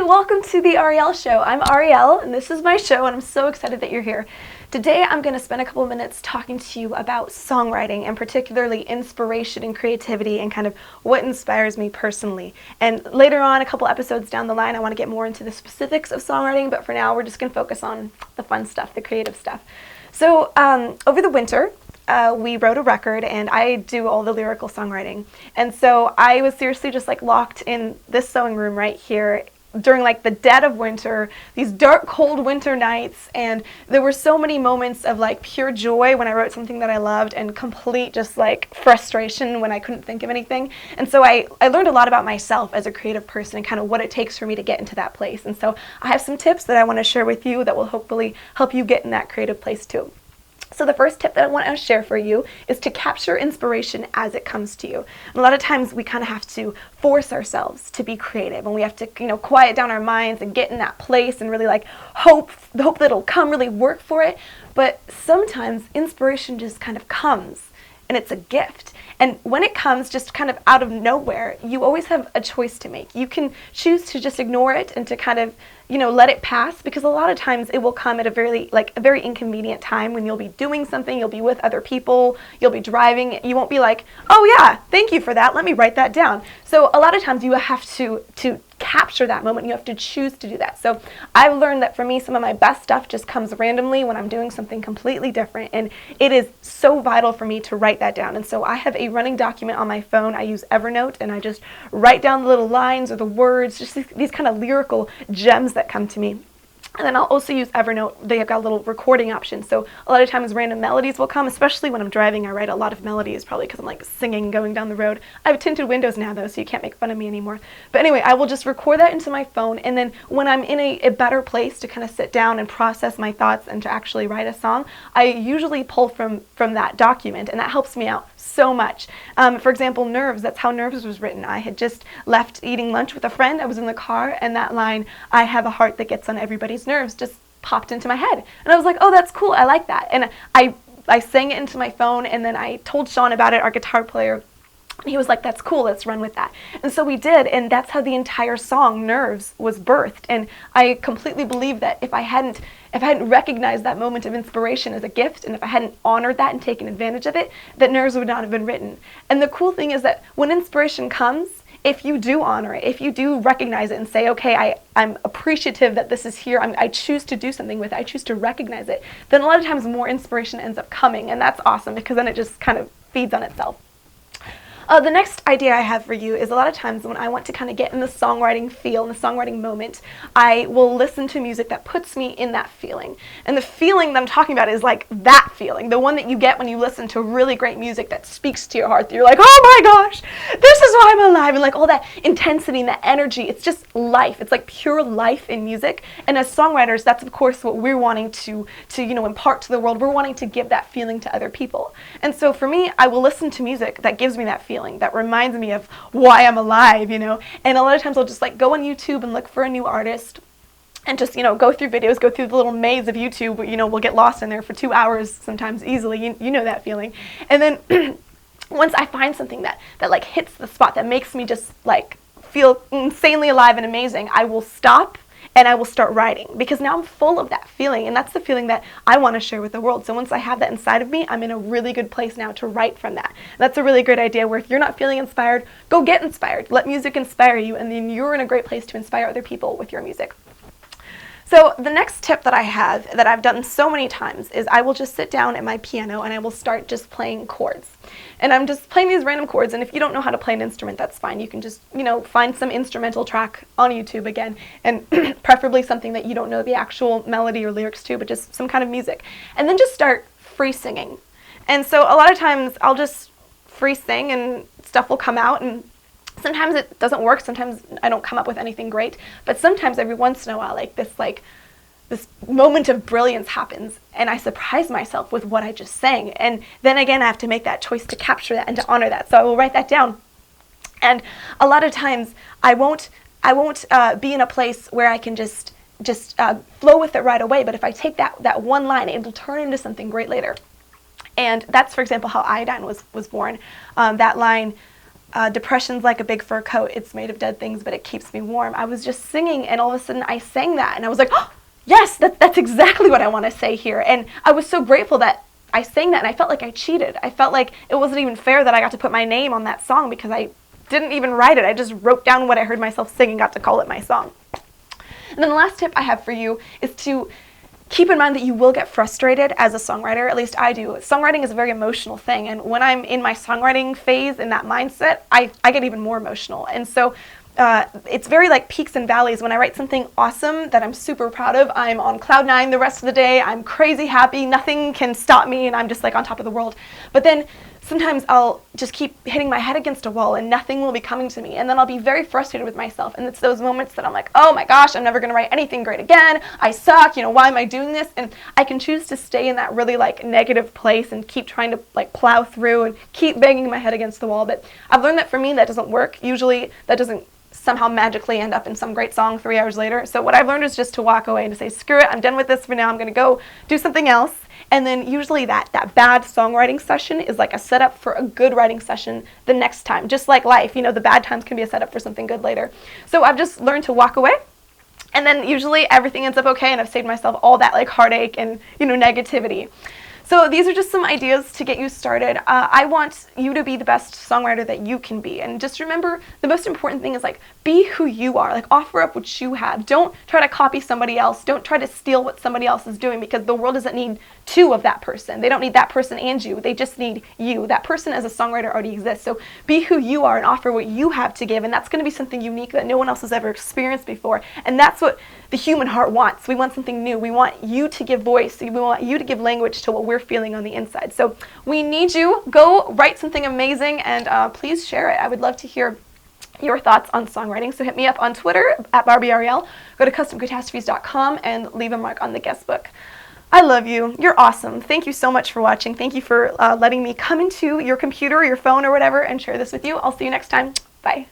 welcome to the Ariel Show. I'm Ariel, and this is my show, and I'm so excited that you're here. Today, I'm going to spend a couple minutes talking to you about songwriting, and particularly inspiration and creativity, and kind of what inspires me personally. And later on, a couple episodes down the line, I want to get more into the specifics of songwriting, but for now, we're just going to focus on the fun stuff, the creative stuff. So, over the winter, we wrote a record, and I do all the lyrical songwriting. And so I was seriously just like locked in this sewing room right here during like the dead of winter, these dark, cold winter nights, and there were so many moments of like pure joy when I wrote something that I loved, and complete just like frustration when I couldn't think of anything. And so I learned a lot about myself as a creative person and kind of what it takes for me to get into that place. And so I have some tips that I want to share with you that will hopefully help you get in that creative place too. So the first tip that I want to share for you is to capture inspiration as it comes to you. And a lot of times we kind of have to force ourselves to be creative, and we have to, quiet down our minds and get in that place and really like hope that it'll come, really work for it. But sometimes inspiration just kind of comes, and it's a gift. And when it comes just kind of out of nowhere, you always have a choice to make. You can choose to just ignore it and to kind of, let it pass, because a lot of times it will come at a very inconvenient time when you'll be doing something, you'll be with other people, you'll be driving, you won't be like, oh yeah, thank you for that, let me write that down. So a lot of times you have to capture that moment, you have to choose to do that. So I've learned that for me, some of my best stuff just comes randomly when I'm doing something completely different, and it is so vital for me to write that down. And so I have a running document on my phone. I use Evernote, and I just write down the little lines or the words, just these kind of lyrical gems that come to me. And then I'll also use Evernote. They've got a little recording option. So a lot of times random melodies will come, especially when I'm driving. I write a lot of melodies, probably because I'm like singing going down the road. I have tinted windows now though, so you can't make fun of me anymore. But anyway, I will just record that into my phone. And then when I'm in a better place to kind of sit down and process my thoughts and to actually write a song, I usually pull from that document, and that helps me out so much. For example, Nerves, that's how Nerves was written. I had just left eating lunch with a friend. I was in the car, and that line, I have a heart that gets on everybody's nerves, just popped into my head. And I was like, oh, that's cool, I like that. And I sang it into my phone, and then I told Sean about it, our guitar player. And he was like, that's cool, let's run with that. And so we did, and that's how the entire song, Nerves, was birthed. And I completely believe that if I hadn't recognized that moment of inspiration as a gift, and if I hadn't honored that and taken advantage of it, that Nerves would not have been written. And the cool thing is that when inspiration comes, if you do honor it, if you do recognize it and say, okay, I'm appreciative that this is here, I choose to do something with it, I choose to recognize it, then a lot of times more inspiration ends up coming, and that's awesome, because then it just kind of feeds on itself. The next idea I have for you is a lot of times when I want to kind of get in the songwriting feel, in the songwriting moment, I will listen to music that puts me in that feeling. And the feeling that I'm talking about is like that feeling, the one that you get when you listen to really great music that speaks to your heart, that you're like, oh my gosh, this is why I'm alive, and like all that intensity and that energy, it's just life. It's like pure life in music. And as songwriters, that's of course what we're wanting to impart to the world. We're wanting to give that feeling to other people. And so for me, I will listen to music that gives me that feeling, that reminds me of why I'm alive, And a lot of times I'll just like go on YouTube and look for a new artist and just, go through videos, go through the little maze of YouTube, we'll get lost in there for 2 hours sometimes easily, you know that feeling. And then once I find something that like hits the spot, that makes me just like feel insanely alive and amazing, I will stop and I will start writing, because now I'm full of that feeling, and that's the feeling that I want to share with the world. So once I have that inside of me, I'm in a really good place now to write from that. And that's a really great idea, where if you're not feeling inspired, go get inspired. Let music inspire you, and then you're in a great place to inspire other people with your music. So the next tip that I have, that I've done so many times, is I will just sit down at my piano and I will start just playing chords. And I'm just playing these random chords, and if you don't know how to play an instrument, that's fine. You can just, find some instrumental track on YouTube again, and preferably something that you don't know the actual melody or lyrics to, but just some kind of music. And then just start free singing. And so a lot of times I'll just free sing and stuff will come out, and sometimes it doesn't work, sometimes I don't come up with anything great, but sometimes every once in a while, this moment of brilliance happens, and I surprise myself with what I just sang. And then again, I have to make that choice to capture that and to honor that. So I will write that down. And a lot of times I won't be in a place where I can just flow with it right away. But if I take that one line, it will turn into something great later. And that's, for example, how Iodine was born. That line, depression's like a big fur coat. It's made of dead things, but it keeps me warm. I was just singing, and all of a sudden I sang that, and I was like, oh, yes, that's exactly what I want to say here. And I was so grateful that I sang that, and I felt like I cheated. I felt like it wasn't even fair that I got to put my name on that song because I didn't even write it. I just wrote down what I heard myself sing and got to call it my song. And then the last tip I have for you is to keep in mind that you will get frustrated as a songwriter. At least I do. Songwriting is a very emotional thing, and when I'm in my songwriting phase, in that mindset, I get even more emotional. And so it's very like peaks and valleys. When I write something awesome that I'm super proud of, I'm on cloud 9 the rest of the day. I'm crazy happy. Nothing can stop me, and I'm just like on top of the world. But then sometimes I'll just keep hitting my head against a wall and nothing will be coming to me, and then I'll be very frustrated with myself. And it's those moments that I'm like, oh my gosh, I'm never going to write anything great again. I suck. Why am I doing this? And I can choose to stay in that really like negative place and keep trying to like plow through and keep banging my head against the wall. But I've learned that for me that doesn't work. Usually that doesn't somehow magically end up in some great song 3 hours later. So what I've learned is just to walk away and to say, screw it, I'm done with this for now. I'm going to go do something else. And then usually that bad songwriting session is like a setup for a good writing session the next time. Just like life, the bad times can be a setup for something good later. So I've just learned to walk away, and then usually everything ends up okay, and I've saved myself all that like heartache and negativity. So these are just some ideas to get you started. I want you to be the best songwriter that you can be. And just remember, the most important thing is like, be who you are. Like, offer up what you have. Don't try to copy somebody else. Don't try to steal what somebody else is doing, because the world doesn't need two of that person. They don't need that person and you. They just need you. That person as a songwriter already exists. So be who you are and offer what you have to give. And that's going to be something unique that no one else has ever experienced before. And that's what the human heart wants. We want something new. We want you to give voice. We want you to give language to what we're feeling on the inside. So we need you. Go write something amazing, and please share it. I would love to hear your thoughts on songwriting. So hit me up on Twitter at BarbieRL. Go to customcatastrophes.com and leave a mark on the guest book. I love you. You're awesome. Thank you so much for watching. Thank you for letting me come into your computer or your phone or whatever and share this with you. I'll see you next time. Bye.